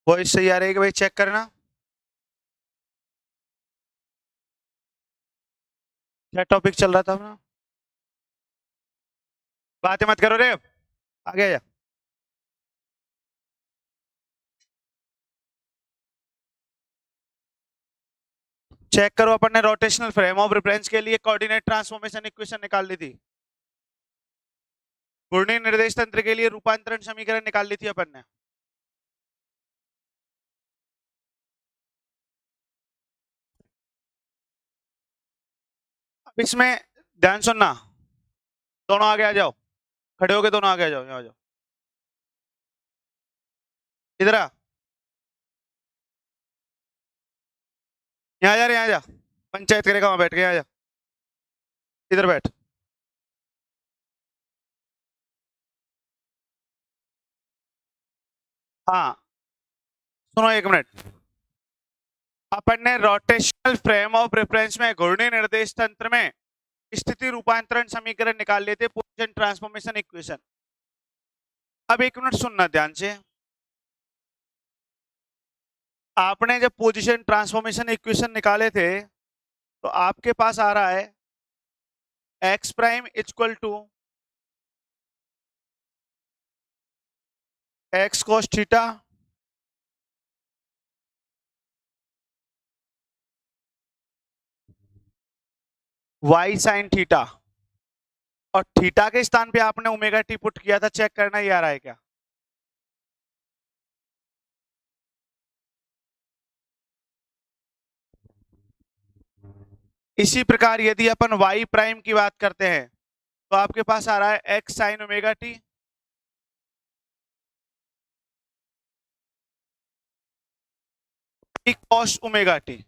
Voice सही आ रही है कि भाई चेक करना। क्या टॉपिक चल रहा था अपना? बातें मत करो रे, आगे आ जा। चेक करो, अपन ने रोटेशनल फ्रेम ऑफ रेफरेंस के लिए कोऑर्डिनेट ट्रांसफॉर्मेशन इक्वेशन निकाल ली थी। घूर्णी निर्देश तंत्र के लिए रूपांतरण समीकरण निकाल ली थी अपन ने। अब इसमें ध्यान सुनना, दोनों आगे आ जाओ, खड़े होके दोनों आगे आ जाओ, यहाँ आ जाओ, इधर आ, यहाँ जा रे, यहाँ जा। पंचायत करेगा वहां बैठ के, यहाँ जा, इधर बैठ। हाँ, सुनो एक मिनट। अपन ने रोटेशनल फ्रेम ऑफ रेफरेंस में घूर्णी निर्देश तंत्र में स्थिति रूपांतरण समीकरण निकाल लिए थे, पोजीशन ट्रांसफॉर्मेशन इक्वेशन। अब एक मिनट सुनना ध्यान से। आपने जब पोजीशन ट्रांसफॉर्मेशन इक्वेशन निकाले थे तो आपके पास आ रहा है x prime equal to x cos theta y sine theta, और थीटा के स्थान पे आपने ओमेगा टी पुट किया था। चेक करना ये आ रहा है क्या? इसी प्रकार यदि अपन वाई प्राइम की बात करते हैं तो आपके पास आ रहा है x sine omega T cos omega T.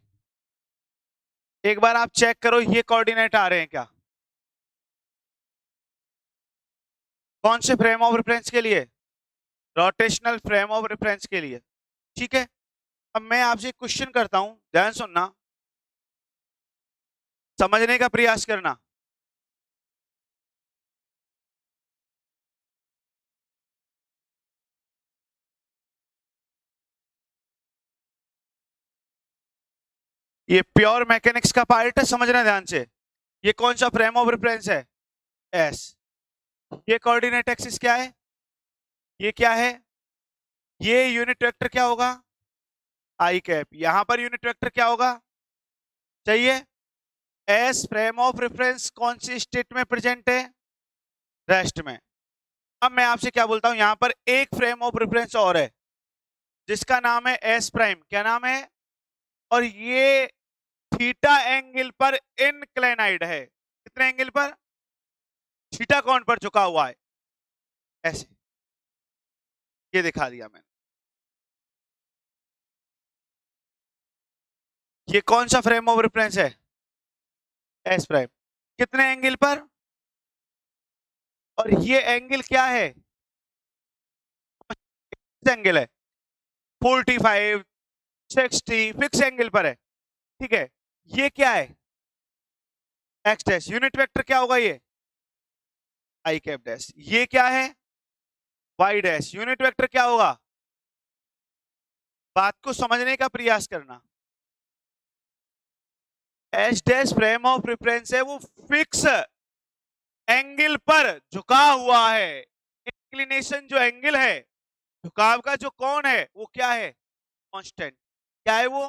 एक बार आप चेक करो ये कोऑर्डिनेट आ रहे हैं क्या? कौन से फ्रेम ऑफ रेफरेंस के लिए? रोटेशनल फ्रेम ऑफ रेफरेंस के लिए। ठीक है, अब मैं आपसे क्वेश्चन करता हूं, ध्यान सुनना, समझने का प्रयास करना। ये प्योर मैकेनिक्स का पार्ट है, समझना ध्यान से। ये कौन सा फ्रेम ऑफ रेफरेंस है? एस। ये कोऑर्डिनेट एक्सिस क्या है? ये क्या है? ये यूनिट वेक्टर क्या होगा? आई कैप। यहां पर यूनिट वेक्टर क्या होगा चाहिए? एस। फ्रेम ऑफ रेफरेंस कौन सी स्टेट में प्रेजेंट है? रेस्ट में। अब मैं आपसे क्या बोलता हूं, यहां पर एक फ्रेम ऑफ रेफरेंस और है जिसका नाम है एस प्राइम। क्या नाम है? और ये थीटा एंगल पर इनक्लाइनाइड है। कितने एंगल पर? थीटा कोण पर झुका हुआ है, ऐसे। ये दिखा दिया मैंने। ये कौन सा फ्रेम ऑफ रेफरेंस है? S prime. कितने एंगल पर? और ये एंगल क्या है? एंगल है 45 60, फिक्स एंगल पर है। ठीक है, ये क्या है? X dash. यूनिट वेक्टर क्या होगा ये? आई कैप डैश। ये क्या है? Y dash. यूनिट वेक्टर क्या होगा? बात को समझने का प्रयास करना। H dash frame of reference है, वो फिक्स एंगल पर झुका हुआ है। इंक्लिनेशन जो एंगल है, झुकाव का जो कोण है, वो क्या है? कांस्टेंट। क्या है वो?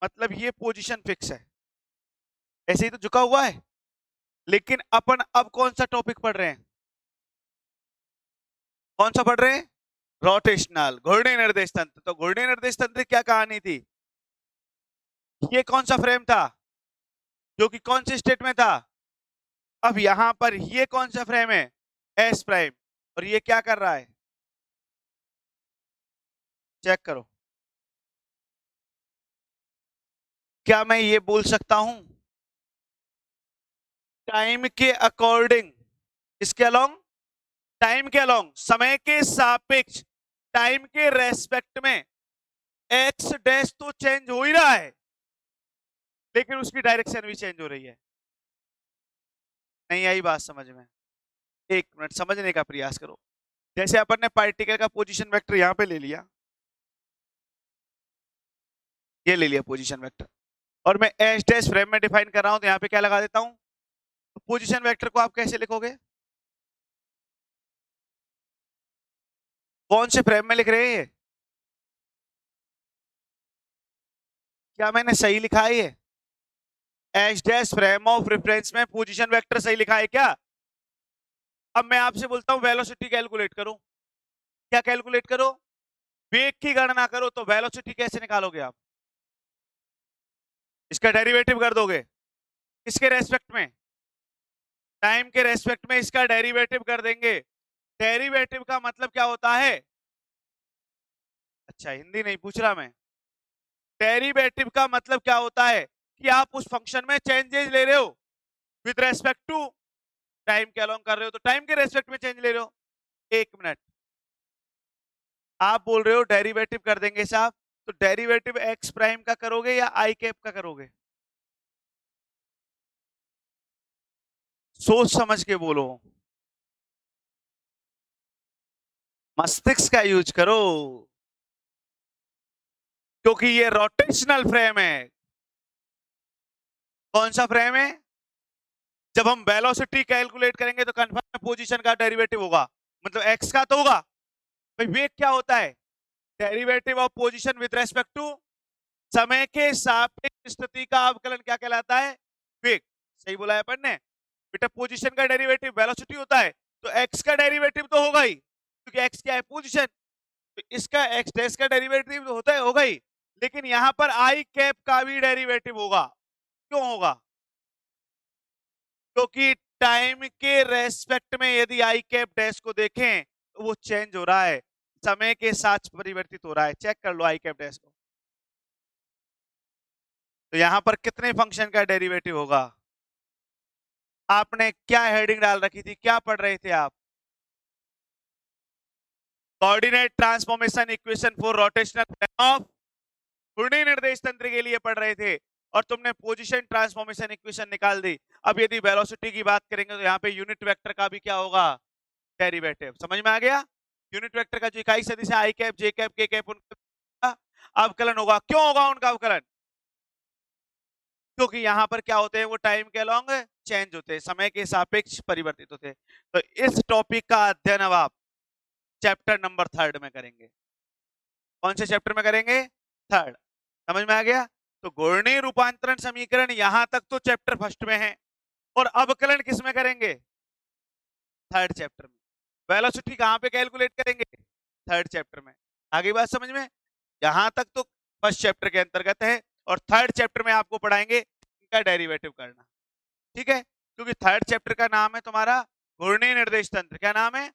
मतलब ये पोजीशन फिक्स है, ऐसे ही तो झुका हुआ है। लेकिन अपन अब कौन सा टॉपिक पढ़ रहे हैं? कौन सा पढ़ रहे हैं? रोटेशनल, घूर्णी निर्देश तंत्र। तो घूर्णी निर्देश तंत्र की क्या कहानी थी? ये कौन सा फ्रेम था जो कि कौन से स्टेट में था? अब यहां पर ये कौन सा फ्रेम है? S prime. और ये क्या कर रहा है? चेक करो। क्या मैं ये बोल सकता हूं टाइम के अकॉर्डिंग, इसके अलोंग, टाइम के अलोंग, समय के सापेक्ष, टाइम के रेस्पेक्ट में एक्स डैश तो चेंज हो ही रहा है, लेकिन उसकी डायरेक्शन भी चेंज हो रही है। नहीं आई बात समझ में? एक मिनट समझने का प्रयास करो। जैसे अपन ने पार्टिकल का पोजीशन वेक्टर यहां पे ले लिया, ये ले लिया पोजीशन वेक्टर, और मैं एच डैश फ्रेम में डिफाइन कर रहा हूं, तो यहाँ पे क्या लगा देता हूं, तो पोजीशन वेक्टर को आप कैसे लिखोगे, कौन से फ्रेम में लिख रहे हैं ये, क्या मैंने सही लिखा है ये, H dash frame of reference में पोजीशन वेक्टर सही लिखा है क्या। अब मैं आपसे बोलता हूं वेलोसिटी कैलकुलेट करो, क्या कैलकुलेट करो, वेग की गणना करो, तो वेलोसिटी कैसे निकालोगे आप, इसका डेरिवेटिव कर दोगे, किसके रेस्पेक्ट में, टाइम के रेस्पेक्ट में इसका डेरिवेटिव कर देंगे। डेरिवेटिव का मतलब क्या होता है, अच्छा हिंदी नहीं पूछ रहा मैं, डेरिवेटिव का मतलब क्या होता है कि आप उस फंक्शन में चेंजेस ले रहे हो विद रेस्पेक्ट टू टाइम के अलोंग कर रहे हो, तो टाइम के रेस्पेक्ट में चेंज ले रहे हो। एक मिनट, आप बोल रहे हो डेरिवेटिव कर देंगे साहब, तो डेरिवेटिव एक्स प्राइम का करोगे या आई कैप का करोगे, सोच समझ के बोलो, मस्तिष्क का यूज करो, क्योंकि ये रोटेशनल फ्रेम है। कौन सा फ्रेम है, जब हम वेलोसिटी कैलकुलेट करेंगे तो कंफर्म पोजीशन का डेरिवेटिव होगा, मतलब एक्स का तो होगा भाई। वेग क्या होता है, derivative of position with respect to समय के सापेक्ष स्थिति का अवकलन क्या कहलाता है, वेग। सही बोला है अपन ने बेटा, पोजीशन का डेरिवेटिव वेलोसिटी होता है, तो एक्स का डेरिवेटिव तो होगा ही, क्योंकि एक्स क्या है पोजीशन, तो इसका एक्स डैश का डेरिवेटिव तो होता है, होगा ही, लेकिन यहां पर आई कैप का भी डेरिवेटिव होगा। क्यों होगा, क्योंकि टाइम के रेस्पेक्ट में यदि आई कैप डैश को देखें तो वो चेंज हो रहा है, समय के साथ परिवर्तित हो रहा है, चेक कर लो आई कैप डैश को, तो यहां पर कितने फंक्शन का डेरिवेटिव होगा। आपने क्या हेडिंग डाल रखी थी, क्या पढ़ रहे थे आप, coordinate transformation equation for rotational frame of घूर्णी निर्देश तंत्र के लिए पढ़ रहे थे, और तुमने पोजीशन ट्रांसफॉर्मेशन इक्वेशन निकाल दी। अब यदि वेलोसिटी की बात करेंगे तो यहाँ पे यूनिट वेक्टर का भी क्या होगा, डेरिवेटिव। समझ में आ गया, यूनिट वेक्टर का जो इकाई सदिश है आई कैप जे कैप के कैप, उनका अवकलन होगा। क्यों होगा उनका अवकलन, क्योंकि यहाँ पर क्या होते हैं, वो टाइम के अलोंग चेंज होते हैं, समय के सापेक्ष परिवर्तित होते हैं। तो इस टॉपिक का अध्ययन अब आप चैप्टर नंबर 3 में करेंगे। कौन से चैप्टर में करेंगे, 3। समझ में आ गया, तो घूर्णी रूपांतरण समीकरण यहां तक तो चैप्टर 1 में है, और अवकलन किस में करेंगे, 3rd चैप्टर में। वेलोसिटी कहां पे कैलकुलेट करेंगे, 3rd चैप्टर में। आगे बात समझ में, यहां तक तो 1st चैप्टर के अंतर्गत है, और 3rd चैप्टर में आपको पढ़ाएंगे इनका डेरिवेटिव करना, ठीक है, क्योंकि 3rd चैप्टर का नाम है तुम्हारा घूर्णी निर्देश तंत्र, क्या नाम है,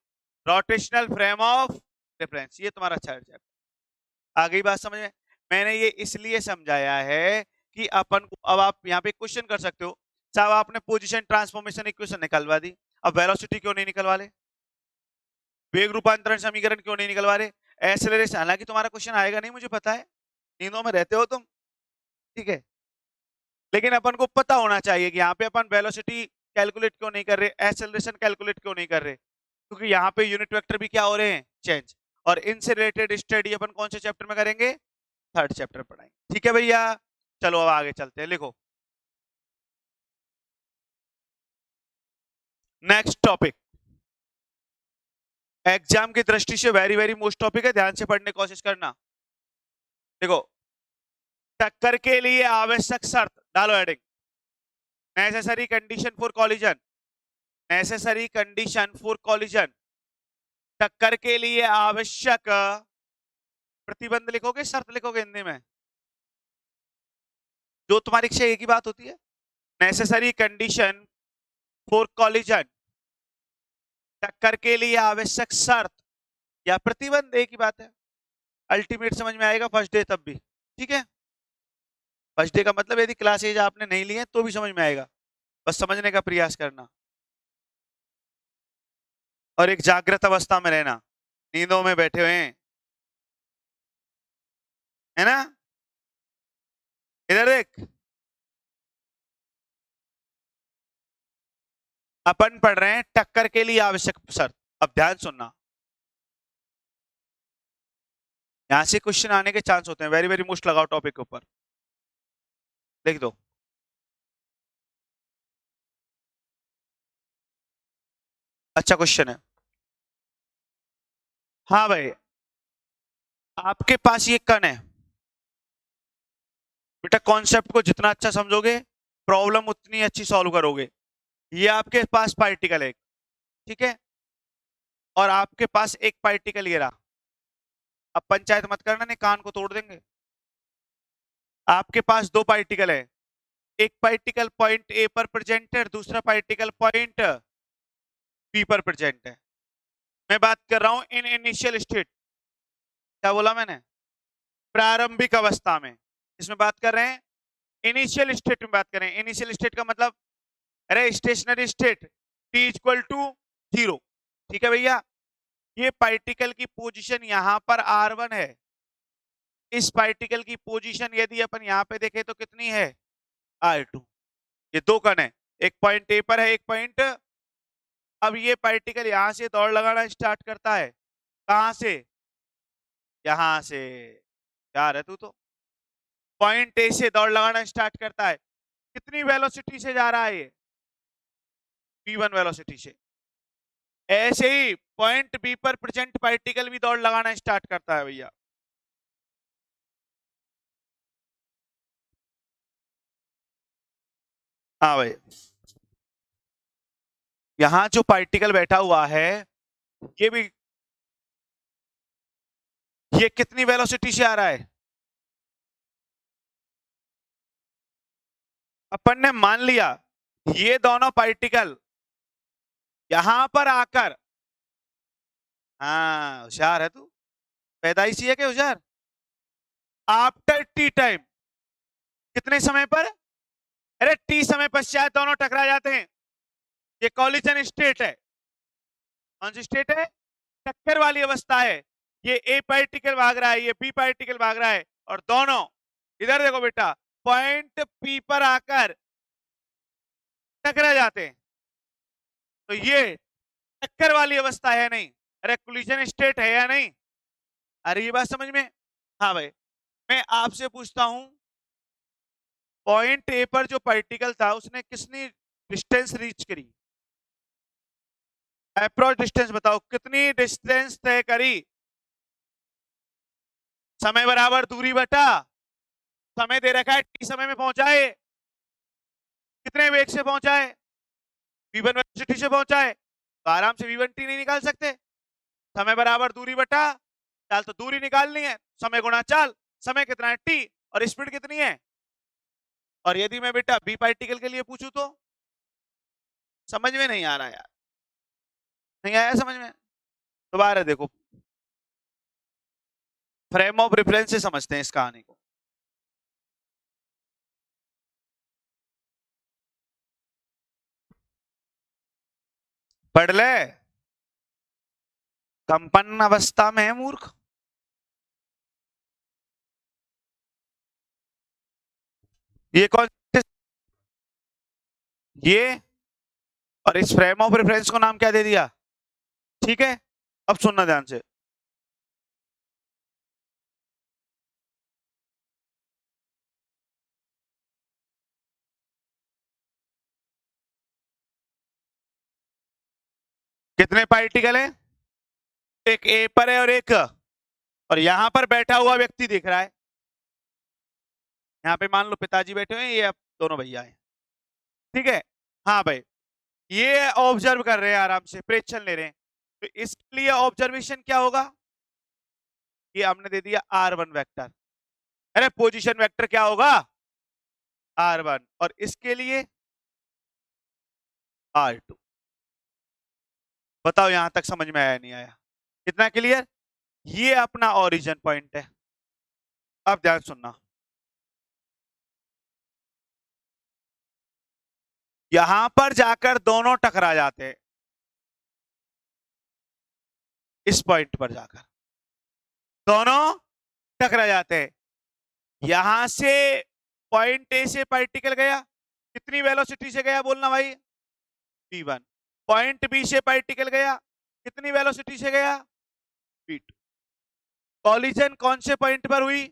रोटेशनल फ्रेम ऑफ रेफरेंस, ये तुम्हारा 3rd चैप्टर। आगे बात समझ में, मैंने ये इसलिए समझाया है कि अपन को, अब आप यहाँ पे क्वेश्चन कर सकते हो साहब, आपने पोजीशन ट्रांसफॉर्मेशन इक्वेशन निकलवा दी, अब वेलोसिटी क्यों नहीं निकलवा ले, वेग रूपांतरण समीकरण क्यों नहीं निकलवा रहे, एक्सेलरेशन, हालांकि तुम्हारा क्वेश्चन आएगा नहीं मुझे पता है, नींदों में रहते हो तुम, ठीक है, लेकिन अपन को पता होना चाहिए कि यहाँ पे अपन वेलोसिटी कैलकुलेट क्यों नहीं कर रहे, एक्सेलरेशन कैलकुलेट क्यों नहीं कर रहे, क्योंकि यहाँ पे यूनिट वेक्टर भी क्या हो रहे हैं, चेंज। और इनसे रिलेटेड स्टडी अपन कौन से चैप्टर में करेंगे, 3rd चैप्टर पढ़ाएंगे, ठीक है भैया। चलो अब आगे चलते हैं, लिखो नेक्स्ट टॉपिक, एग्जाम की दृष्टि से वेरी वेरी मोस्ट टॉपिक है, ध्यान से पढ़ने की कोशिश करना। देखो, टक्कर के लिए आवश्यक शर्त डालो heading, necessary condition for collision, necessary condition for collision, टक्कर के लिए आवश्यक प्रतिबंध लिखोगे, शर्त लिखोगे हिंदी में, जो तुम्हारी इच्छा एक ही बात होती है, नेसेसरी कंडीशन फॉर कॉलिजन, टक्कर के लिए आवश्यक शर्त या प्रतिबंध एक ही बात है, अल्टीमेट समझ में आएगा फर्स्ट डे तब भी, ठीक है। फर्स्ट डे का मतलब यदि क्लासेज आपने नहीं लिए तो भी समझ में आएगा, बस समझने का प्रयास करना, और एक जागृत अवस्था में रहना, नींदों में बैठे हुए हैं, है ना, इधर देख, अपन पढ़ रहे हैं टक्कर के लिए आवश्यक शर्त। अब ध्यान सुनना, यहां से क्वेश्चन आने के चांस होते हैं, वेरी वेरी मोस्ट लगाओ टॉपिक के ऊपर। लिख दो। अच्छा क्वेश्चन है। हाँ भाई, आपके पास ये कण है बेटा, कॉन्सेप्ट को जितना अच्छा समझोगे प्रॉब्लम उतनी अच्छी सॉल्व करोगे। ये आपके पास पार्टिकल है, ठीक है, और आपके पास एक पार्टिकल ये रहा। अब पंचायत मत करना, नहीं कान को तोड़ देंगे। आपके पास दो पार्टिकल है, एक पार्टिकल पॉइंट ए पर प्रेजेंट है, दूसरा पार्टिकल पॉइंट बी पर प्रेजेंट है। मैं बात कर रहा हूं इन इनिशियल स्टेट। क्या बोला मैंने? प्रारंभिक अवस्था में। इसमें बात कर रहे हैं इनिशियल स्टेट में बात कर रहे हैं। इनिशियल स्टेट का मतलब अरे stationary state t equal to 0। ठीक है भैया, ये पार्टिकल की पोजीशन यहां पर r1 है। इस पार्टिकल की पोजीशन यदि अपन यहां पे देखें तो कितनी है? r2। ये दो कण है, एक पॉइंट ए पर है, एक पॉइंट। अब ये पार्टिकल यहां से दौड़ लगाना स्टार्ट करता है। कहां से? यहां से। यार है तू तो। पॉइंट ए से दौड़ लगाना स्टार्ट करता है। कितनी वेलोसिटी से जा रहा है ये? v1 वेलोसिटी से। ऐसे ही पॉइंट बी पर प्रेजेंट पार्टिकल भी दौड़ लगाना स्टार्ट करता है भैया। हाँ भाई, यहां जो पार्टिकल बैठा हुआ है ये भी, ये कितनी वेलोसिटी से आ रहा है? अपन ने मान लिया ये दोनों पार्टिकल यहां पर आकर, हाँ होशियार है तू, पैदाइशी है क्या होशियार? आफ्टर टी टाइम, कितने समय पर? अरे टी समय पश्चात दोनों टकरा जाते हैं। ये कॉलिजन स्टेट है। कौन सी स्टेट है? टक्कर वाली अवस्था है। ये ए पार्टिकल भाग रहा है, ये बी पार्टिकल भाग रहा है, और दोनों इधर देखो बेटा, पॉइंट पी पर आकर टकरा जाते हैं। तो ये टक्कर वाली अवस्था है नहीं? अरे कोलिजन स्टेट है या नहीं? अरे ये बात समझ में? हाँ भाई, मैं आपसे पूछता हूं, पॉइंट ए पर जो पार्टिकल था उसने कितनी डिस्टेंस रीच करी? अप्रोच डिस्टेंस बताओ, कितनी डिस्टेंस तय करी? समय बराबर दूरी बटा समय दे रखा है, टी समय में पहुंचा है, कितने वेग से पहुंचा है? v1 वेलोसिटी से पहुंचा है, तो आराम से v1 टी नहीं निकाल सकते? समय बराबर दूरी बटा चाल, तो दूरी निकालनी है, समय गुणा चाल, समय कितना है टी, और स्पीड कितनी है? और यदि मैं बेटा बी पार्टिकल के लिए पूछूं तो? समझ में नहीं आ रहा यार, नहीं आया समझ में? दोबारा देखो, फ्रेम ऑफ रेफरेंस से समझते हैं इस कहानी को। पढ़ ले, कंपन अवस्था में है मूर्ख। ये कौन? ये, और इस फ्रेम ऑफ रेफरेंस को नाम क्या दे दिया? ठीक है, अब सुनना ध्यान से। कितने पार्टिकल है? एक ए पर है और एक, और यहां पर बैठा हुआ व्यक्ति दिख रहा है। यहाँ पे मान लो पिताजी बैठे हुए हैं, ये अब दोनों भैया हैं, ठीक है। हाँ भाई, ये ऑब्जर्व कर रहे हैं, आराम से प्रेक्षण ले रहे हैं। तो इसके लिए ऑब्जर्वेशन क्या होगा? ये हमने दे दिया r1 वेक्टर। अरे पोजीशन वेक्टर क्या होगा? r1, और इसके लिए r2। बताओ यहां तक समझ में आया नहीं आया? कितना क्लियर? ये अपना ओरिजिन पॉइंट है। अब ध्यान सुनना, यहां पर जाकर दोनों टकरा जाते हैं, इस पॉइंट पर जाकर दोनों टकरा जाते हैं। यहां से पॉइंट ए से पार्टिकल गया, कितनी वेलोसिटी से गया बोलना भाई? v1। पॉइंट बी से पार्टिकल गया, कितनी वेलोसिटी से गया? v2। कॉलिजन कौन से पॉइंट पर हुई?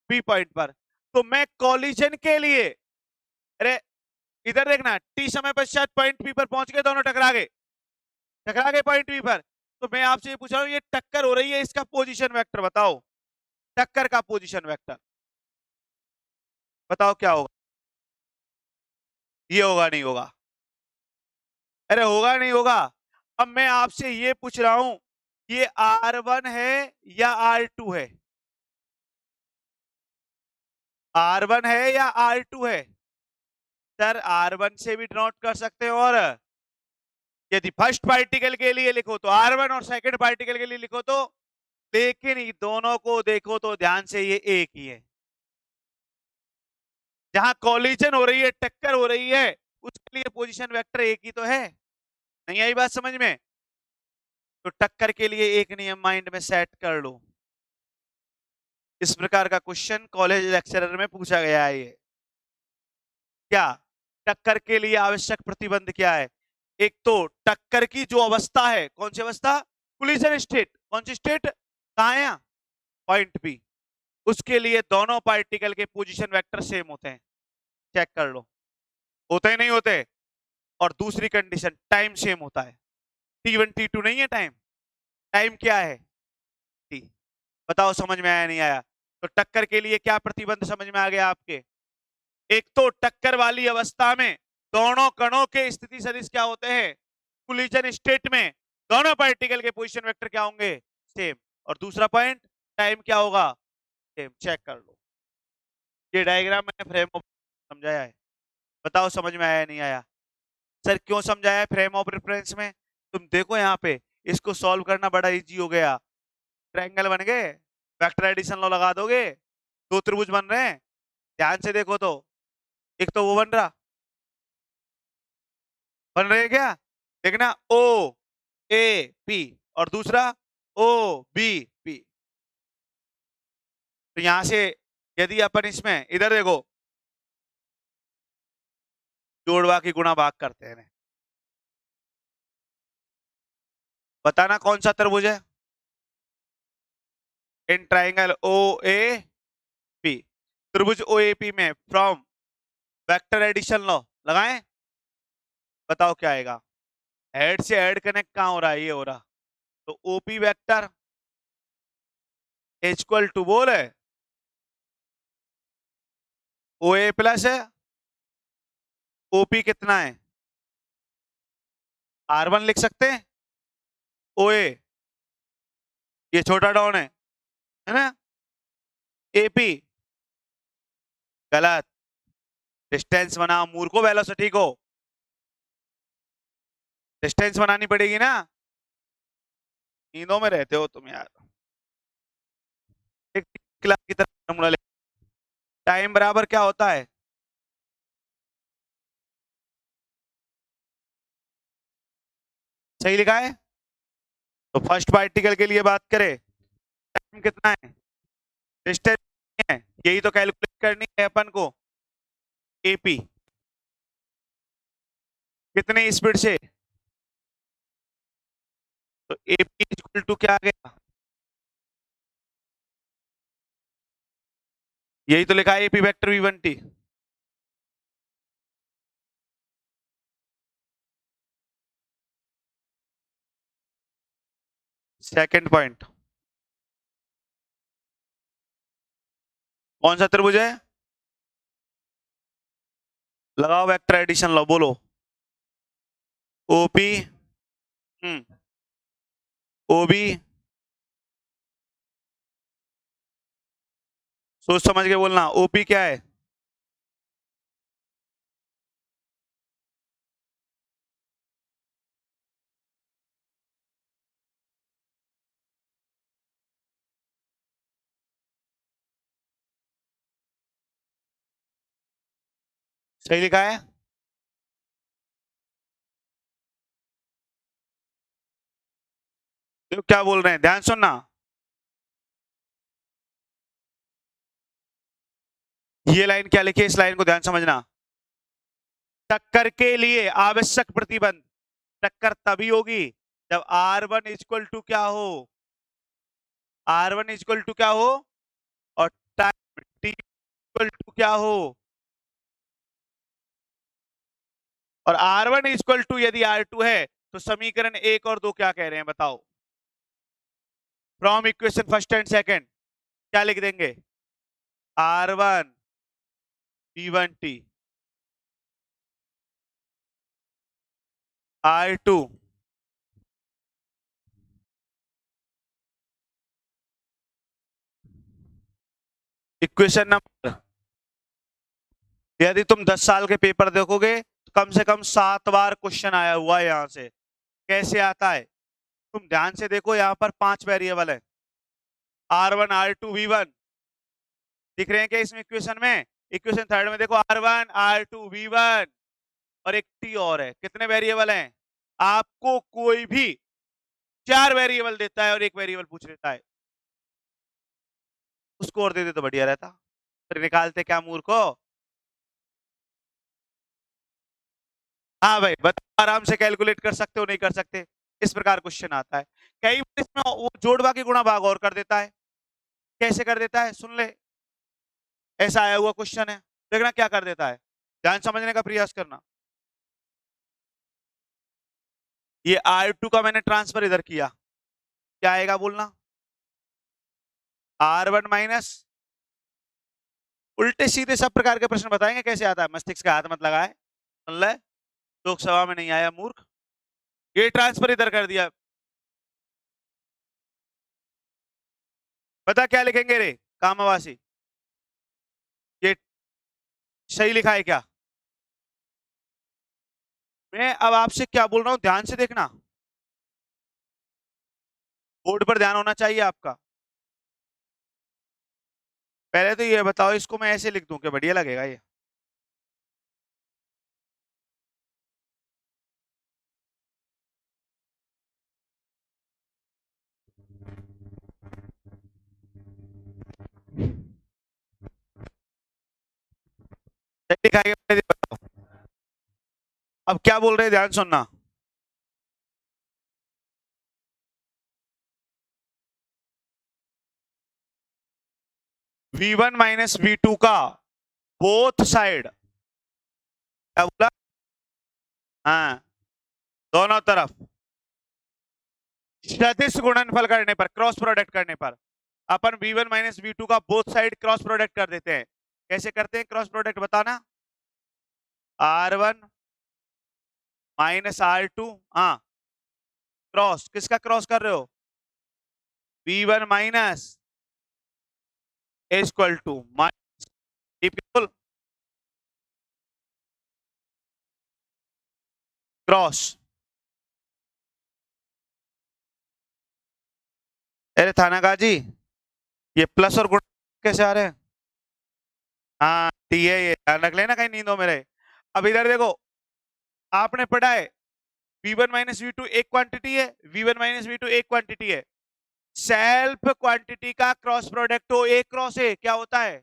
बी पॉइंट पर। तो मैं कॉलिजन के लिए, अरे इधर देखना, टी समय पश्चात पॉइंट पी पर पहुंच गए, दोनों टकरा गए पॉइंट पी पर। तो मैं आपसे ये पूछ रहा हूं, ये टक्कर हो रही है, इसका पोजीशन वेक्टर बताओ, टक्कर का पोजीशन वेक्टर बताओ क्या होगा। ये होगा नहीं होगा, अरे होगा नहीं होगा। अब मैं आपसे ये पूछ रहा हूं, ये R1 है या R2 है? R1 है या R2 है? सर R1 से भी डिनोट कर सकते हो, और यदि फर्स्ट पार्टिकल के लिए लिखो तो R1 और सेकंड पार्टिकल के लिए लिखो तो, लेकिन ये दोनों को देखो तो ध्यान से ये एक ही है। जहां कॉलिजन हो रही है, टक्कर हो रही है, उसके लिए पोजीशन वेक्टर एक ही तो है। नहीं आई बात समझ में? तो टक्कर के लिए एक नियम माइंड में सेट कर लो। इस प्रकार का क्वेश्चन कॉलेज लेक्चरर में पूछा गया है। ये क्या, टक्कर के लिए आवश्यक प्रतिबंध क्या है? एक तो टक्कर की जो अवस्था है, कौन सी अवस्था? Collision state. कौन सी स्टेट? कहां है? Point P. उसके लिए दोनों पार्टिकल के पोजीशन वेक्टर सेम होते हैं, चेक कर लो, होते ही नहीं होते। और दूसरी कंडीशन, टाइम सेम होता है। T1 T2 नहीं है टाइम, टाइम क्या है? T। बताओ समझ में आया नहीं आया? तो टक्कर के लिए क्या प्रतिबंध समझ में आ गया आपके? एक तो टक्कर वाली अवस्था में दोनों कणों के स्थिति सदिश क्या होते हैं? कोलिजन स्टेट में दोनों पार्टिकल के पोजीशन वेक्टर क्या होंगे? सेम। और दूसरा पॉइंट, टाइम क्या होगा? सेम। चेक कर लो। ये डायग्राम मैंने फ्रेम ऑफ समझाया है, बताओ समझ में आया नहीं आया? सर क्यों समझाया है फ्रेम ऑफ रेफरेंस में? तुम देखो यहाँ पे, इसको सॉल्व करना बड़ा इजी हो गया। ट्रायंगल बन गए, वेक्टर एडिशन लॉ लगा दोगे, दो त्रिभुज बन रहे हैं। ध्यान से देखो तो, एक तो वो बन रहे क्या? देखना, ओ ए पी, और दूसरा ओ बी पी। तो यहां से यदि अपन इसमें इधर देखो, जोड़वा की गुणा भाग करते हैं, बताना कौन सा त्रिभुज है in triangle O A P? त्रिभुज ओ ए पी में फ्रॉम वेक्टर एडिशन लॉ लगाएं, बताओ क्या आएगा? हेड से हेड कनेक्ट कहां हो रहा है? ये हो रहा। तो ओपी वेक्टर इक्वल टू बोल है, ओ ए प्लस है, ओपी कितना है? R1 लिख सकते हैं, ओ ए ये छोटा डाउन है ना, एपी गलत, डिस्टेंस बना मूर्खो, वेलोसिटी को डिस्टेंस बनानी पड़ेगी ना। नींदों में रहते हो तुम यार। एक क्लास की तरह फॉर्मूला ले, टाइम बराबर क्या होता है? सही लिखा है। तो फर्स्ट पार्टिकल के लिए बात करें, टाइम कितना है? डिस्टेंस है, यही तो कैलकुलेट करनी है अपन को। एपी कितनी स्पीड से? तो एपी इक्वल टू क्या आ गया? यही तो लिखा है, AP vector V1T। Second point, कौन सा त्रिभुज है? लगाओ वेक्टर एडिशन लो, बोलो। ओपी, ओबी, सोच समझ के बोलना। ओपी क्या है? सही लिखा है। तो क्या बोल रहे हैं, ध्यान सुनना। ये लाइन क्या लिखी है, इस लाइन को ध्यान समझना। टक्कर के लिए आवश्यक प्रतिबंध, टक्कर तभी होगी जब R1 इक्वल टू क्या हो? R1 इक्वल टू क्या हो? और टाइम T इक्वल टू क्या हो, और R1 इक्वल टू यदि R2 है तो समीकरण 1 और 2 क्या कह रहे हैं बताओ। From equation first and second क्या लिख देंगे, R1 V1T R2 equation number, यदि तुम 10 साल के पेपर देखोगे तो कम से कम 7 बार क्वेश्चन आया हुआ है यहां से। कैसे आता है, तुम ध्यान से देखो, यहां पर 5 वेरिएबल है, R1 R2 V1 दिख रहे हैं क्या इसमें इक्वेशन में। इक्वेशन थर्ड में देखो R1 R2 V1 और एक T और है, कितने वेरिएबल हैं। आपको कोई भी 4 वेरिएबल देता है और एक वेरिएबल पूछ लेता है, उसको और दे दे तो बढ़िया रहता, फिर निकालते क्या मूर्खो। हाँ भाई बताओ, आराम से कैलकुलेट कर सकते हो नहीं कर सकते, इस प्रकार क्वेश्चन आता है। कई बार इसमें वो जोड़ बाकी गुणा भाग और कर देता है। कैसे कर देता है सुन ले, ऐसा आया हुआ क्वेश्चन है, देखना क्या कर देता है, ध्यान समझने का प्रयास करना। ये R2 का मैंने ट्रांसफर इधर किया, क्या आएगा बोलना, R1 माइनस, उल्टे सीधे सब प्रकार के प्रश्न बताएंगे कैसे आता है, मस्तिष्क का हाथ मत लगाए, सुन ले, लोकसभा में नहीं आया मूर्ख। ये ट्रांसफर इधर कर दिया, बता क्या लिखेंगे रे कामवासी, ये सही लिखा है क्या। मैं अब आपसे क्या बोल रहा हूं ध्यान से देखना, बोर्ड पर ध्यान होना चाहिए आपका। पहले तो ये बताओ, इसको मैं ऐसे लिख दूं क्या बढ़िया लगेगा ये, सही लिखा है क्या? पहले बताओ। अब क्या बोल रहे हैं ध्यान सुनना, V1 माइनस V2 का बोथ साइड, क्या बोला, हाँ दोनों तरफ सदिश गुणनफल करने पर, क्रॉस प्रोडक्ट करने पर अपन V1 माइनस V2 का बोथ साइड क्रॉस प्रोडक्ट कर देते हैं। कैसे करते हैं क्रॉस प्रोडक्ट बताना, R1 माइनस R2, हाँ क्रॉस किसका क्रॉस कर रहे हो, V1 minus equal to minus cross, अरे थाना का जी, ये प्लस और गुणा कैसे आ रहे हैं, हाँ टी है ये, ध्यान रख लेना कहीं नींदों में रहे। अब इधर देखो, आपने पढ़ा है V1 माइनस V2 एक क्वांटिटी है, V1 माइनस V2 एक क्वांटिटी है, सेल्फ क्वांटिटी का क्रॉस प्रोडक्ट हो एक क्रॉस ए क्या होता है,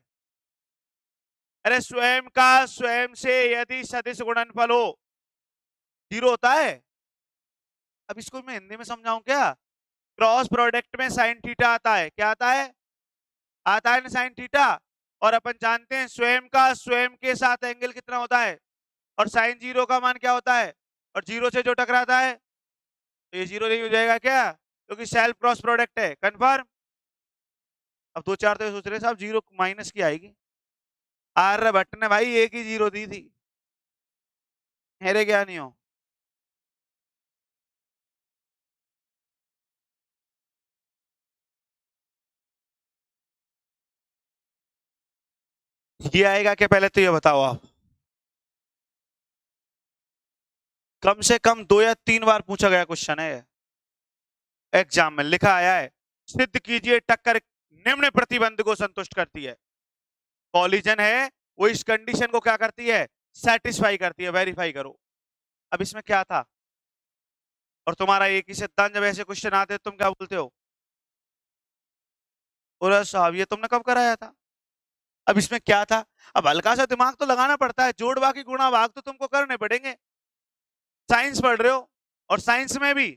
अरे स्वयं का स्वयं से यदि सदिश गुणनफल हो 0 होता है। अब इसको मैं हिंदी में समझाऊं क्या, क्रॉस प्रोडक्ट में साइन थीटा आता है, क्या आता है, आता है ना साइन थीटा, और अपन जानते हैं स्वयं का स्वयं के साथ एंगल कितना होता है, और साइन 0 का मान क्या होता है, और 0 से जो टकराता है तो ये 0 नहीं हो जाएगा क्या, क्योंकि सेल्फ क्रॉस प्रोडक्ट है, कंफर्म। अब दो चार तो सोच रहे साहब 0 माइनस की आएगी, आर्यभट्ट ने भाई एक ही 0 दी थी, मेरे क्या नहीं हो। ये आएगा क्या पहले तो ये बताओ आप, कम से कम 2 या 3 बार पूछा गया क्वेश्चन है, एग्जाम में लिखा आया है, सिद्ध कीजिए टक्कर निम्न प्रतिबंध को संतुष्ट करती है, कॉलिजन है वो इस कंडीशन को क्या करती है, सेटिस्फाई करती है, वेरीफाई करो। अब इसमें क्या था, और तुम्हारा एक ही सिद्धांत, जब ऐसे क्वेश्चन आते तुम क्या बोलते हो, और साहब ये तुमने कब कराया था। अब इसमें क्या था, अब हल्का सा दिमाग तो लगाना पड़ता है, जोड़ बाकी गुणा भाग तो तुमको करने पड़ेंगे, साइंस पढ़ रहे हो, और साइंस में भी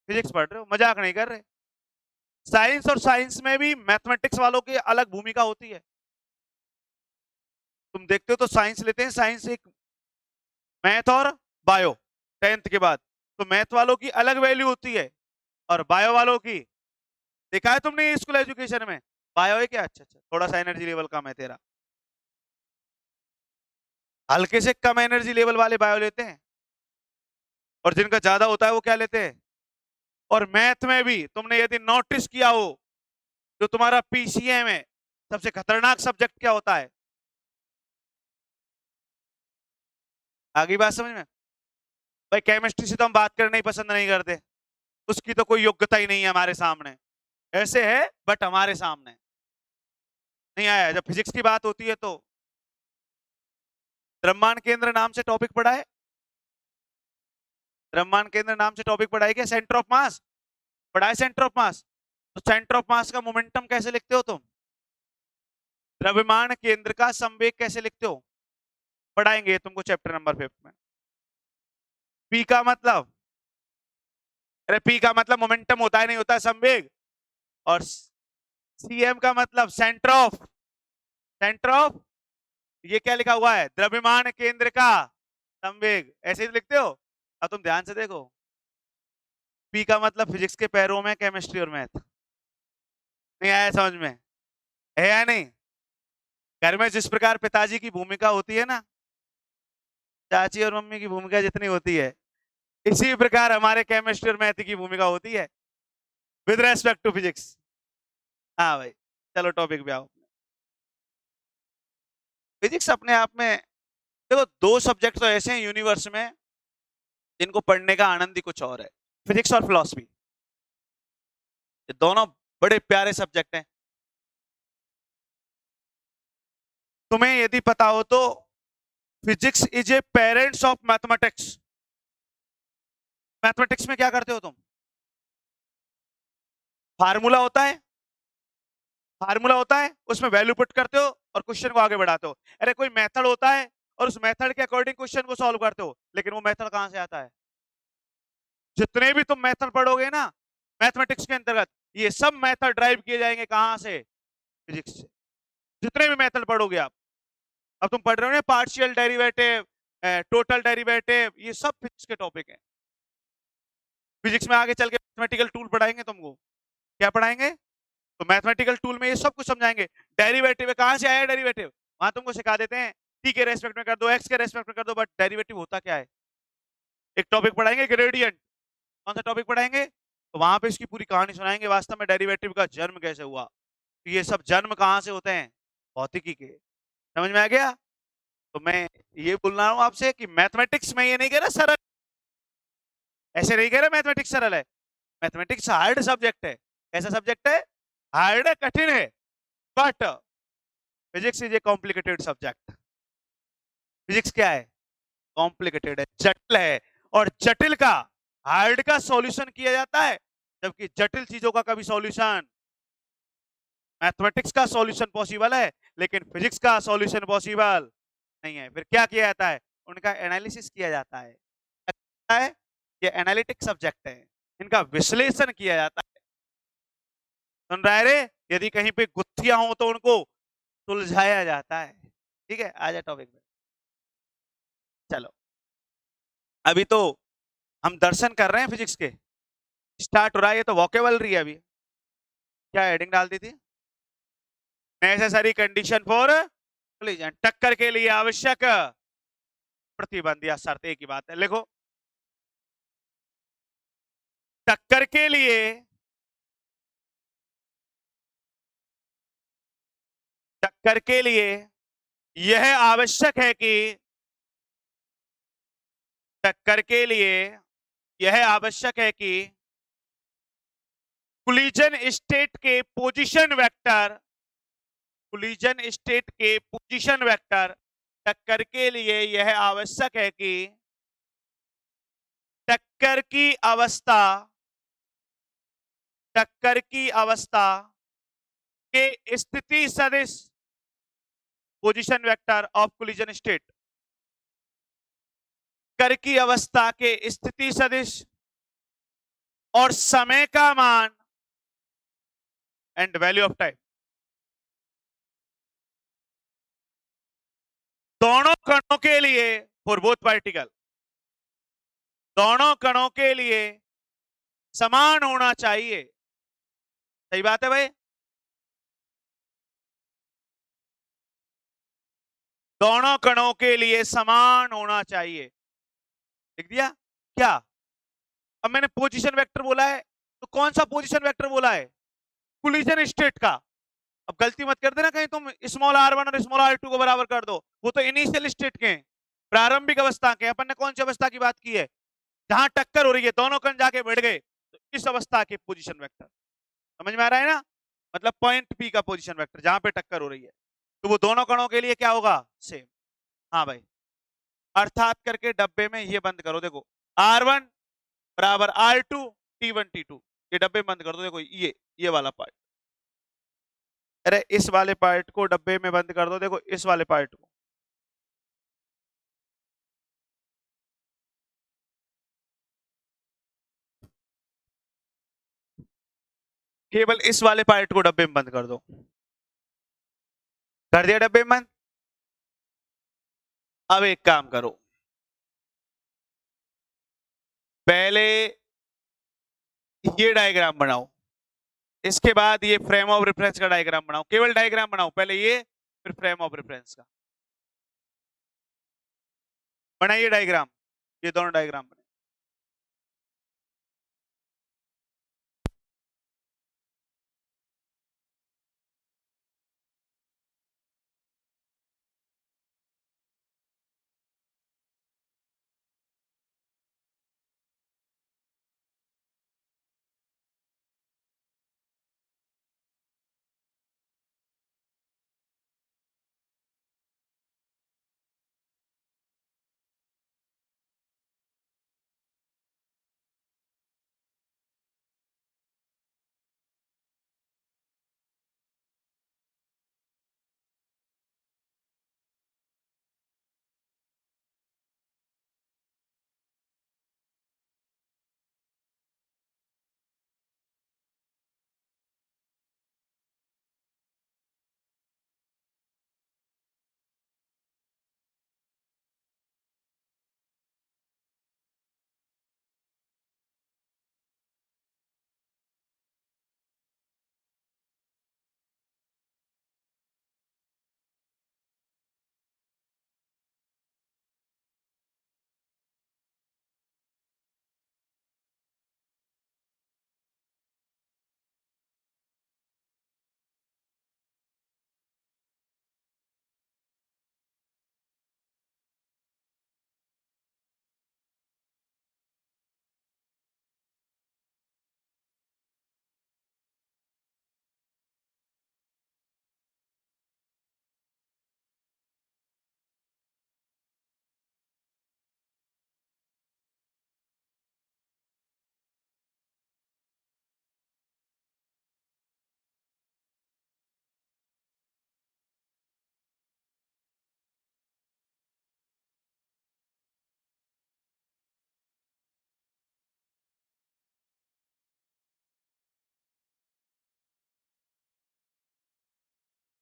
फिजिक्स पढ़ रहे हो, मजाक नहीं कर रहे, साइंस और साइंस में भी मैथमेटिक्स वालों की अलग भूमिका होती है। तुम देखते हो तो साइंस लेते हैं, साइंस एक मैथ और बायो 10th के बाद, तो मैथ वालों की अलग वैल्यू होती है और बायो वालों की, देखा है तुमने स्कूल एजुकेशन में? बायो है क्या? अच्छा अच्छा, थोड़ा सा एनर्जी लेवल कम है तेरा, हल्के से कम एनर्जी लेवल वाले बायो लेते हैं, और जिनका ज्यादा होता है वो क्या लेते हैं? और मैथ में भी तुमने यदि नोटिस किया हो, जो तुम्हारा पीसीएम है, सबसे खतरनाक सब्जेक्ट क्या होता है? आगे बात समझ में? भाई केमिस्ट्री से तो हम बात करना ही पसंद नहीं करते, उसकी तो कोई योग्यता ही नहीं है हमारे सामने, ऐसे है बट हमारे सामने नहीं आया। जब फिजिक्स की बात होती है तो ब्रह्मांड केंद्र नाम से टॉपिक पढ़ा है? ब्रह्मांड केंद्र नाम से टॉपिक पढ़ा है क्या? सेंटर ऑफ मास पढ़ा है? सेंटर ऑफ मास, तो सेंटर ऑफ मास का मोमेंटम कैसे लिखते हो तुम? द्रव्यमान केंद्र का संवेग कैसे लिखते हो? पढ़ाएंगे तुमको चैप्टर नंबर 5 में। पी का मतलब, अरे पी का मतलब मोमेंटम होता है, नहीं होता है संवेग। और सीएम का मतलब सेंटर ऑफ, सेंटर ऑफ, ये क्या लिखा हुआ है? द्रव्यमान केंद्र का संवेग, ऐसे ही लिखते हो। अब तुम ध्यान से देखो, पी का मतलब फिजिक्स के पैरों में केमिस्ट्री और मैथ, नहीं आया समझ में? है या नहीं? घर में जिस प्रकार पिताजी की भूमिका होती है ना, चाची और मम्मी की भूमिका जितनी होती है, इसी प्रकार हमारे केमिस्ट्री और मैथ की भूमिका होती है विद रेस्पेक्ट टू फिजिक्स। हाँ भाई, चलो टॉपिक पे आओ। फिजिक्स अपने आप में, देखो दो सब्जेक्ट तो ऐसे हैं यूनिवर्स में जिनको पढ़ने का आनंद ही कुछ और है, फिजिक्स और फिलॉसफी। ये दोनों बड़े प्यारे सब्जेक्ट हैं। तुम्हें यदि पता हो तो physics is a parents of mathematics. Mathematics में क्या करते हो तुम? फार्मूला होता है, फार्मूला होता है, उसमें वैल्यू पुट करते हो और क्वेश्चन को आगे बढ़ाते हो। अरे कोई मेथड होता है और उस मेथड के अकॉर्डिंग क्वेश्चन को सॉल्व करते हो, लेकिन वो मेथड कहां से आता है? जितने भी तुम मेथड पढ़ोगे ना मैथमेटिक्स के अंतर्गत, ये सब मेथड ड्राइव किए जाएंगे कहां से? फिजिक्स से। जितने भी मेथड पढ़ोगे आप, अब तुम पढ़ रहे हो ना पार्शियल डेरिवेटिव, टोटल डेरिवेटिव, ये सब फिजिक्स के टॉपिक हैं। फिजिक्स में आगे चल के मैथमेटिकल टूल पढ़ाएंगे तुमको। क्या पढ़ाएंगे? तो मैथमेटिकल टूल में ये सब कुछ समझाएंगे। डेरिवेटिव कहां से आया? डेरिवेटिव वहां तुमको सिखा देते हैं, टी के रेस्पेक्ट में कर दो, एक्स के रेस्पेक्ट में कर दो, बट डेरिवेटिव होता क्या है? एक टॉपिक पढ़ाएंगे ग्रेडियंट, कौन सा टॉपिक पढ़ाएंगे? तो वहां पे इसकी पूरी कहानी सुनाएंगे, वास्तव में डेरिवेटिव का जन्म कैसे हुआ। तो ये सब जन्म कहां से होते हैं? भौतिकी के। समझ में आ गया? तो मैं ये बोल रहा हूं आपसे कि मैथमेटिक्स में ये नहीं कह रहा सरल, ऐसे नहीं कह रहा मैथमेटिक्स सरल है। मैथमेटिक्स हार्ड सब्जेक्ट है। कैसा सब्जेक्ट है? हार्ड है, कठिन है। But physics is a complicated subject. Physics क्या है? कॉम्प्लिकेटेड है, जटिल है। और जटिल का, हार्ड का सॉल्यूशन किया जाता है, जबकि जटिल चीजों का कभी सॉल्यूशन, मैथमेटिक्स का सॉल्यूशन पॉसिबल है लेकिन फिजिक्स का सॉल्यूशन पॉसिबल नहीं है। फिर क्या किया जाता है? उनका एनालिसिस किया जाता है। क्या है? ये एनालिटिक सब्जेक्ट है, इनका विश्लेषण किया जाता है। सुन रहा है रे? यदि कहीं पे गुत्थियां हो तो उनको सुलझाया जाता है। ठीक है, आ जाए टॉपिक पे। चलो, अभी तो हम दर्शन कर रहे हैं फिजिक्स के, स्टार्ट हो रहा है, ये तो वोकेबलरी है अभी। क्या हेडिंग डाल दी थी? नेसेसरी कंडीशन फॉर कोलिजन, टक्कर के लिए आवश्यक प्रतिबंध या शर्त, एक ही बात है, लिखो। टक्कर के लिए, टक्कर के लिए यह आवश्यक है कि, टक्कर के लिए यह आवश्यक है कि कोलिजन स्टेट के पोजीशन वेक्टर, कोलिजन स्टेट के पोजीशन वेक्टर, टक्कर के लिए यह आवश्यक है कि टक्कर की अवस्था, टक्कर की अवस्था के स्थिति सदिश, position vector of collision state, टक्कर की अवस्था के स्थिति सदिश और समय का मान एंड वैल्यू ऑफ टाइम, दोनों कणों के लिए फॉर बोथ पार्टिकल, दोनों कणों के लिए समान होना चाहिए। सही बात है भाई। दोनों कणों के लिए समान होना चाहिए, लिख दिया क्या? अब मैंने पोजीशन वेक्टर बोला है, तो कौन सा पोजीशन वेक्टर बोला है? कोलिजन स्टेट का। अब गलती मत कर देना कहीं तुम स्मॉल r1 और स्मॉल r2 को बराबर कर दो, वो तो इनिशियल स्टेट के हैं, प्रारंभिक अवस्था के। अपन ने कौन सी अवस्था की बात की है? जहां टक्कर हो रही है, दोनों कण जाके बढ़ गए, तो इस अवस्था के पोजीशन वेक्टर। समझ में आ रहा है ना? मतलब पॉइंट पी का पोजीशन वेक्टर जहां पे टक्कर हो रही है, तो वो दोनों कणों के लिए क्या होगा? सेम। हाँ भाई, अर्थात करके डब्बे में ये बंद करो, देखो r1 बराबर r2 t1 t2, ये डब्बे बंद कर दो। देखो ये वाला पार्ट, अरे इस वाले पार्ट को डब्बे में बंद कर दो। देखो इस वाले पार्ट को, केवल इस वाले पार्ट को डब्बे में बंद कर दो। कर दिया डब्बे में बंद। अब एक काम करो, पहले ये डायग्राम बनाओ, इसके बाद ये फ्रेम ऑफ रेफरेंस का डायग्राम बनाओ। केवल डायग्राम बनाओ, पहले ये, फिर फ्रेम ऑफ रेफरेंस का बनाइए डायग्राम। ये दोनों डायग्राम बने।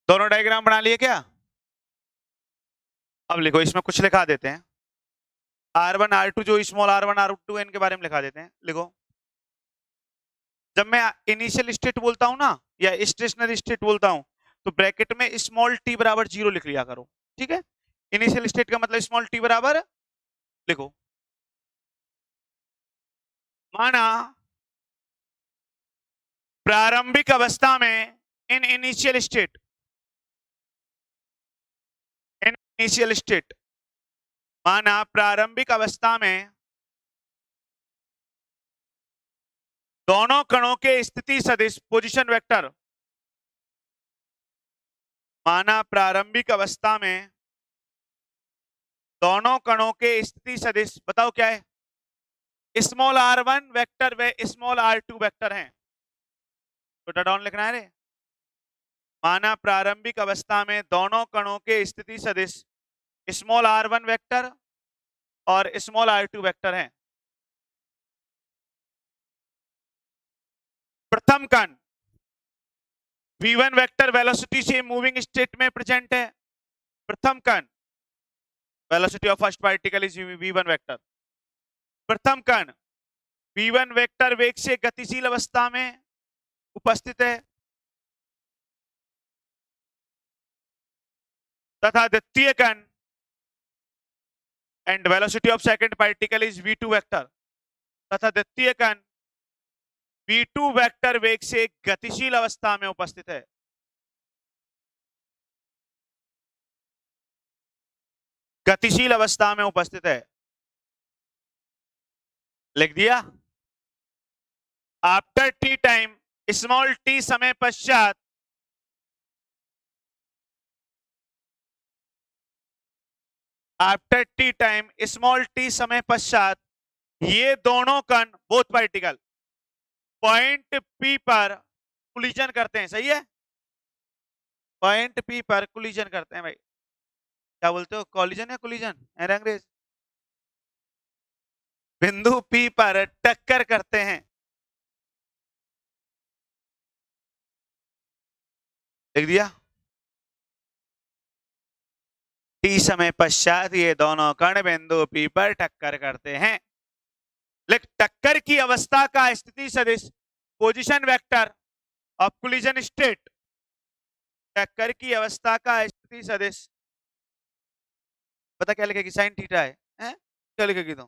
दोनों डायग्राम बना लिए क्या? अब लिखो, इसमें कुछ लिखा देते हैं। r1 r2, जो स्मॉल r1 r2 इनके बारे में लिखा देते हैं। लिखो, जब मैं इनिशियल स्टेट बोलता हूं ना, या स्टेशनरी स्टेट बोलता हूं, तो ब्रैकेट में स्मॉल t बराबर 0 लिख लिया करो। ठीक है? इनिशियल स्टेट का मतलब स्मॉल t बराबर, लिखो, माना प्रारंभिक अवस्था में in initial state, in initial state, माना प्रारंभिक अवस्था में दोनों कणों के स्थिति सदिश पोजीशन वेक्टर, माना प्रारंभिक अवस्था में दोनों कणों के स्थिति सदिश, बताओ क्या है? स्मॉल r1 वेक्टर व स्मॉल r2 वेक्टर हैं। तो डाउन लिखना है रे। माना प्रारंभिक अवस्था में दोनों कणों के स्थिति सदिश स्मॉल r1 वेक्टर और स्मॉल r2 वेक्टर हैं। प्रथम कण v1 वेक्टर वेलोसिटी से मूविंग स्टेट में प्रेजेंट है। प्रथम कण velocity of first particle is v1 vector. प्रथम कण v1 वेक्टर वेग से गतिशील अवस्था में उपस्थित है तथा द्वितीय कण and velocity of second particle is v2 vector तथा द्वितीय कण v2 वेक्टर वेग से गतिशील अवस्था में उपस्थित है। गतिशील अवस्था में उपस्थित है, लिख दिया। After T time, small T समय पश्चात after T time, small T समय पश्चात ये दोनों कण बोथ पार्टिकल पॉइंट पी पर कोलिजन करते हैं। सही है, पॉइंट पी पर कोलिजन करते हैं। भाई क्या बोलते हो, कॉलिजन या कोलिजन अंग्रेज? बिंदु पी पर टक्कर करते हैं, लिख दिया। टी समय पश्चात ये दोनों कण बिंदु पी पर टक्कर करते हैं। लेकिन टक्कर की अवस्था का स्थिति सदिश position vector of collision state, टक्कर की अवस्था का स्थिति सदिश पता क्या लिखेगी, साइन थीटा है, क्या लिखेगी तुम?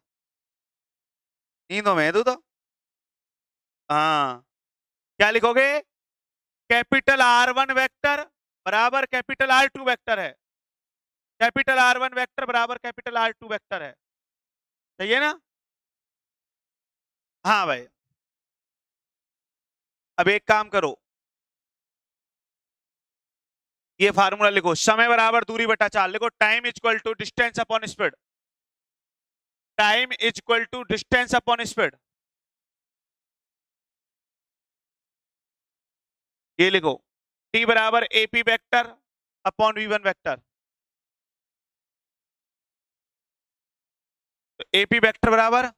नींदों में है तू तो। हाँ, क्या लिखोगे? कैपिटल R1 वेक्टर बराबर कैपिटल R2 वेक्टर है। कैपिटल R1 वेक्टर बराबर कैपिटल R2 वेक्टर है। सही है ना? हाँ भाई, अब एक काम करो, ये फार्मूला लिखो, समय बराबर दूरी बटा चाल। लिखो time is equal to distance upon speed. Time is equal to distance upon speed. ये लिखो टी बराबर AP vector upon v1 vector. तो एपी वेक्टर बराबर,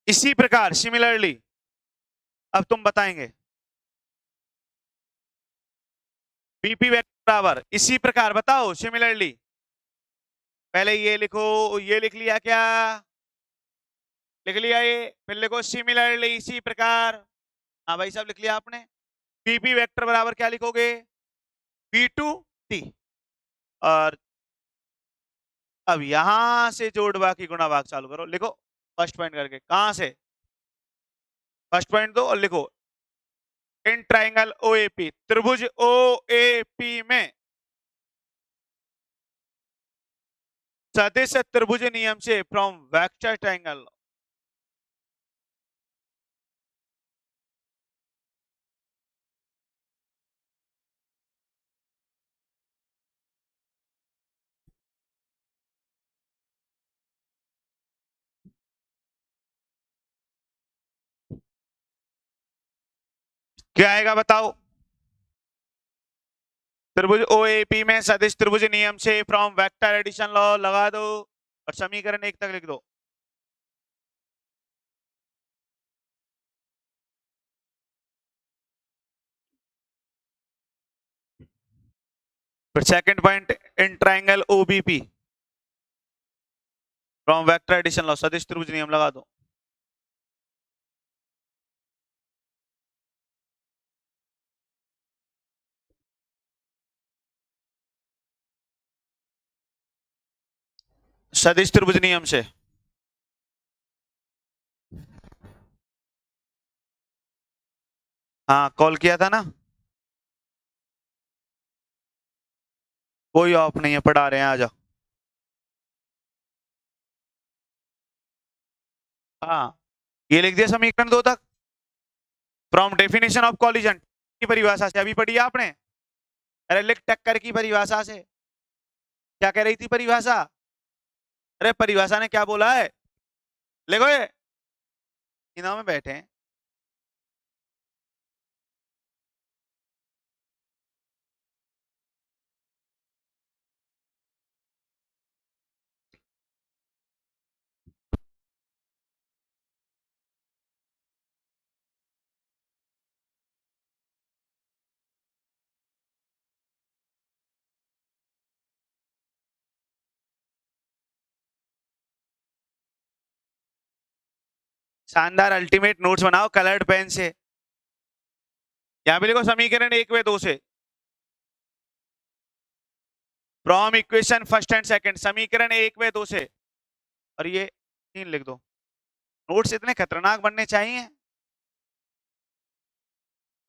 इसी प्रकार सिमिलरली अब तुम बताएंगे बीपी वेक्टर बराबर, इसी प्रकार बताओ सिमिलरली। पहले ये लिखो, ये लिख लिया क्या? लिख लिया ये। फिर लिखो सिमिलरली, इसी प्रकार। हाँ भाई साहब, लिख लिया आपने। बीपी वेक्टर बराबर क्या लिखोगे? v2t। और अब यहां से जोड़ बाकी गुणा भाग चालू करो। लिखो फर्स्ट पॉइंट करके, कहां से? फर्स्ट पॉइंट दो और लिखो इन ट्राइंगल ओएपी, त्रिभुज ओएपी में सदिश त्रिभुज नियम से फ्रॉम वेक्टर ट्राइंगल। क्या आएगा बताओ? त्रिभुज ओएपी में सदिश त्रिभुज नियम से फ्रॉम वेक्टर एडिशन लॉ लगा दो और समीकरण 1 तक लिख दो। फिर second point in triangle OBP from vector addition law, सदिश त्रिभुज नियम लगा दो। सदिश त्रिभुज नियम से। हाँ, कॉल किया था ना। कोई ऑफ नहीं है, पढ़ा रहे हैं, आ जाओ। हाँ, ये लिख दिया समीकरण 2 तक। फ्रॉम डेफिनेशन ऑफ कॉलिजन की परिभाषा से, अभी पढ़ी आपने। अरे लिख टक्कर की परिभाषा से। क्या कह रही थी परिभाषा? अरे परिभाषा ने क्या बोला है, लिखो ये, इनाम में बैठे हैं। शानदार अल्टीमेट नोट्स बनाओ कलर्ड पेन से। यहां पे लिखो समीकरण 1 व 2 से, from equation first and second, समीकरण 1 व 2 से, और ये 3 लिख दो। नोट्स इतने खतरनाक बनने चाहिए,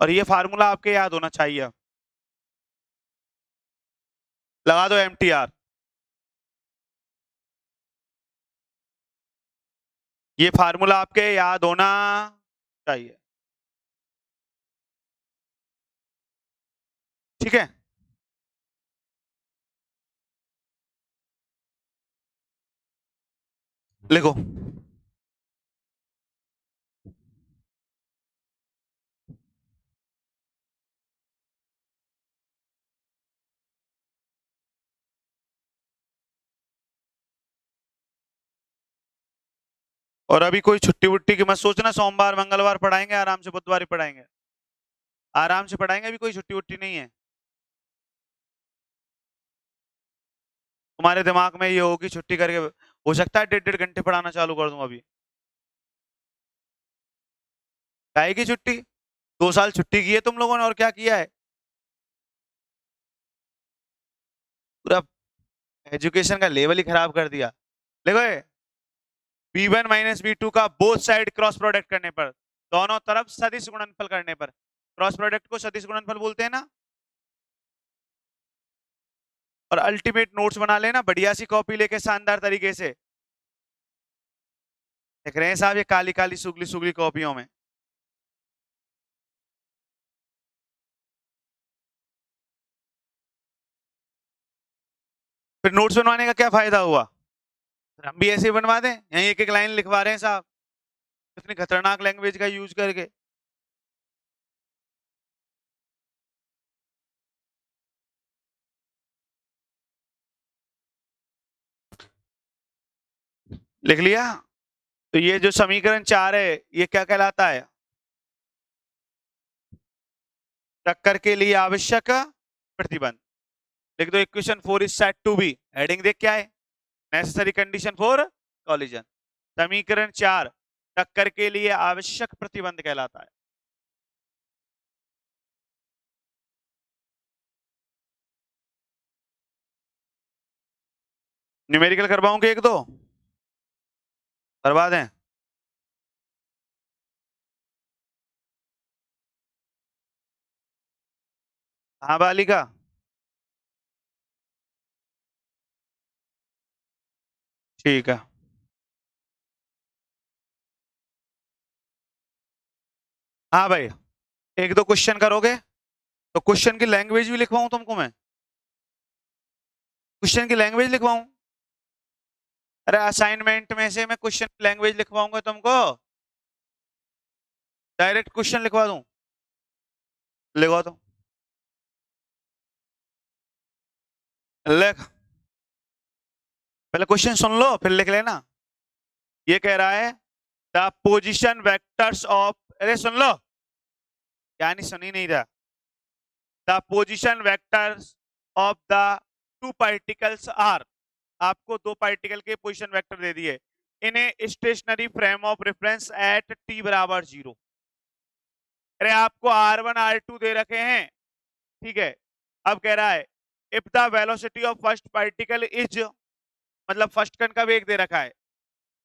और ये फार्मूला आपके याद होना चाहिए। लगा दो MTR। ये फार्मूला आपके याद होना चाहिए, ठीक है। लिखो। और अभी कोई छुट्टी वुट्टी की मत सोचना, सोमवार मंगलवार पढ़ाएंगे आराम से, बुधवार ही पढ़ाएंगे, आराम से पढ़ाएंगे, अभी कोई छुट्टी वुट्टी नहीं है। तुम्हारे दिमाग में ये हो कि छुट्टी करके हो सकता है 1.5 घंटे पढ़ाना चालू कर दूं अभी। काहे की छुट्टी? 2 साल छुट्टी की है तुम लोगों ने, और क्या किया है? पूरा एजुकेशन का लेवल ही खराब कर दिया। देखो B1 माइनस B2 का बोथ साइड क्रॉस प्रोडक्ट करने पर, दोनों तरफ सदिश गुणनफल करने पर, क्रॉस प्रोडक्ट को सदिश गुणनफल बोलते हैं ना। और अल्टीमेट नोट्स बना लेना बढ़िया सी कॉपी लेके शानदार तरीके से। देख रहे हैं साहब ये काली काली सुगली सुगली कॉपियों में। फिर नोट्स बनवाने का क्या फायदा हुआ? हम भी ऐसे ही बनवा दें, यहीं एक एक लाइन लिखवा रहे हैं साहब, इतनी खतरनाक लैंग्वेज का यूज करके। लिख लिया? तो ये जो समीकरण 4 है ये क्या कहलाता है? टक्कर के लिए आवश्यक प्रतिबंध। लिख दो equation 4 is set to be, heading देख क्या है, नेसेसरी कंडीशन फॉर कॉलिजन। समीकरण 4 टक्कर के लिए आवश्यक प्रतिबंध कहलाता है। न्यूमेरिकल करवाऊं कि 1-2 करवा दें? हाँ बालिका, ठीक है। हाँ भाई, 1-2 क्वेश्चन करोगे तो क्वेश्चन की लैंग्वेज भी लिखवाऊं तुमको मैं? क्वेश्चन की लैंग्वेज लिखवाऊं? अरे असाइनमेंट में से मैं क्वेश्चन की लैंग्वेज लिखवाऊंगा तुमको, डायरेक्ट क्वेश्चन लिखवा दूं? लिखवा दो, लिख। पहले क्वेश्चन सुन लो फिर लिख लेना। ये कह रहा है द पोजिशन वेक्टर्स ऑफ, अरे सुन लो, क्या नहीं सुनी नहीं रहा। The position vectors of the two particles are, आपको 2 पार्टिकल के पोजीशन वेक्टर दे दिए, इन्हें stationary frame of reference at t बराबर 0। अरे आपको R1 R2 दे रखे हैं, ठीक है। अब कह रहा है if the velocity of first particle is, मतलब फर्स्ट कण का वेग दे रखा है,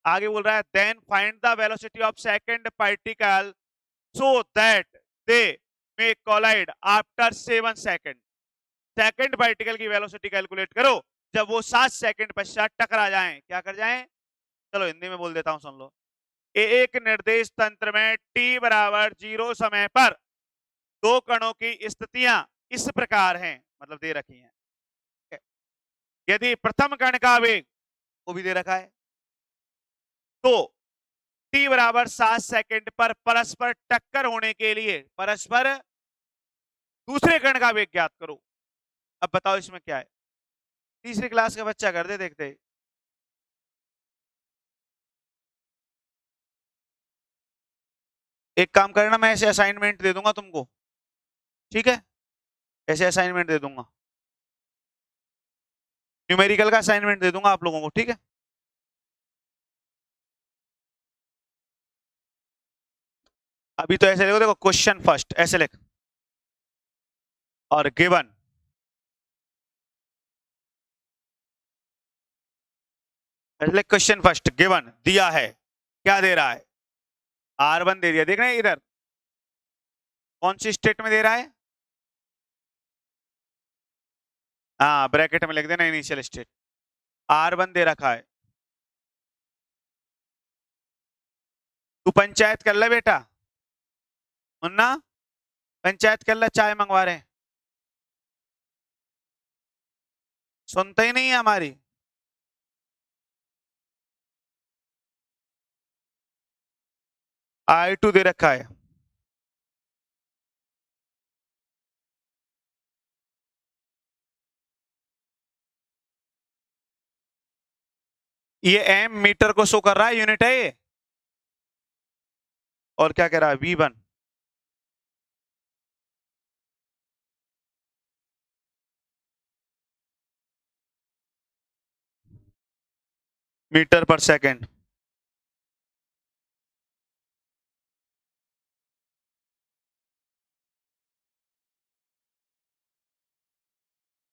आगे बोल रहा है then find the velocity of second particle so that they may collide after 7 seconds. Second particle की वेलोसिटी कैलकुलेट करो जब वो 7 सेकंड पश्चात टकरा जाएं, क्या कर जाएं? चलो हिंदी में बोल देता हूं, सुन लो। एक निर्देश तंत्र में t बराबर 0 समय पर 2 कणों की स्थितियां इस प्रकार हैं, मतलब दे रखी हैं। यदि प्रथम कण का वेग, वो भी दे रखा है, तो t बराबर 7 सेकंड पर परस्पर टक्कर होने के लिए परस्पर दूसरे कण का वेग ज्ञात करो। अब बताओ इसमें क्या है? तीसरी क्लास का बच्चा कर दे, देखते। एक काम करना, मैं ऐसे असाइनमेंट दे दूंगा तुमको, ठीक है, ऐसे असाइनमेंट दे दूंगा, न्यूमेरिकल का असाइनमेंट दे दूंगा आप लोगों को, ठीक है। अभी तो ऐसे लिखो, देखो क्वेश्चन फर्स्ट ऐसे लिख, और गिवन, ऐसे लिख क्वेश्चन फर्स्ट गिवन दिया है, क्या दे रहा है, R1 दे दिया, देख रहे हैं इधर कौन सी स्टेट में दे रहा है, हाँ ब्रैकेट में लिख देना इनिशियल स्टेट, R1 दे रखा है। तू पंचायत कर ले बेटा, मुन्ना पंचायत कर ले, चाय मंगवा रहे हैं, सुनते ही नहीं है हमारी। I2 दे रखा है, ये एम मीटर को शो कर रहा है, यूनिट है ये, और क्या कह रहा है V1, मीटर पर सेकेंड।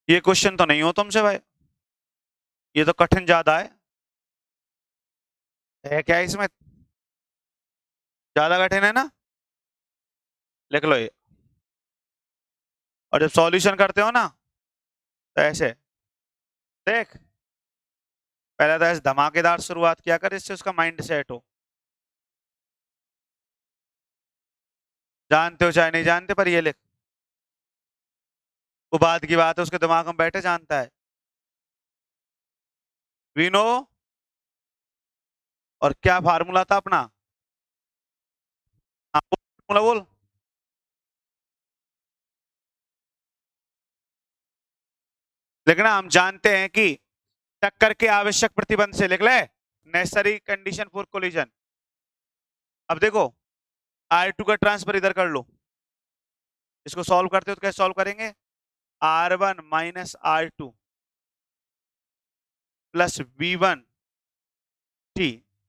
ये क्वेश्चन तो नहीं हो तुमसे भाई, ये तो कठिन ज्यादा है क्या इसमें, ज्यादा कठिन है ना, लिख लो ये। और जब सॉल्यूशन करते हो ना तो ऐसे देख, पहले तो ऐसे धमाकेदार शुरुआत किया कर, इससे उसका माइंड सेट हो, जानते हो चाहे नहीं जानते, पर ये लिख, वो बात की बात है, उसके दिमाग में बैठे जानता है, वी नो, और क्या फार्मूला था अपना, हाँ फार्मूला बोल, लिखना, हम जानते हैं कि टक्कर के आवश्यक प्रतिबंध से, लिख ले नेसेसरी कंडीशन फॉर कोलिजन। अब देखो R2 का ट्रांसफर इधर कर लो, इसको सॉल्व करते हो तो कैसे सॉल्व करेंगे, R1 minus R2 plus V1 T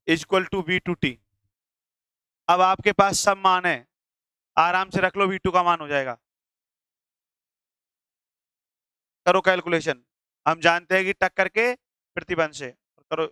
is equal to V2 T। अब आपके पास सब मान है, आराम से रख लो, V2 का मान हो जाएगा, करो कैलकुलेशन, हम जानते हैं कि टक्कर के प्रतिबंध से, करो।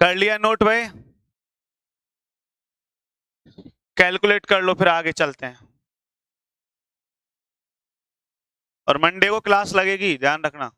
कर लिया नोट भाई, कैलकुलेट कर लो, फिर आगे चलते हैं, और मंडे को क्लास लगेगी, ध्यान रखना।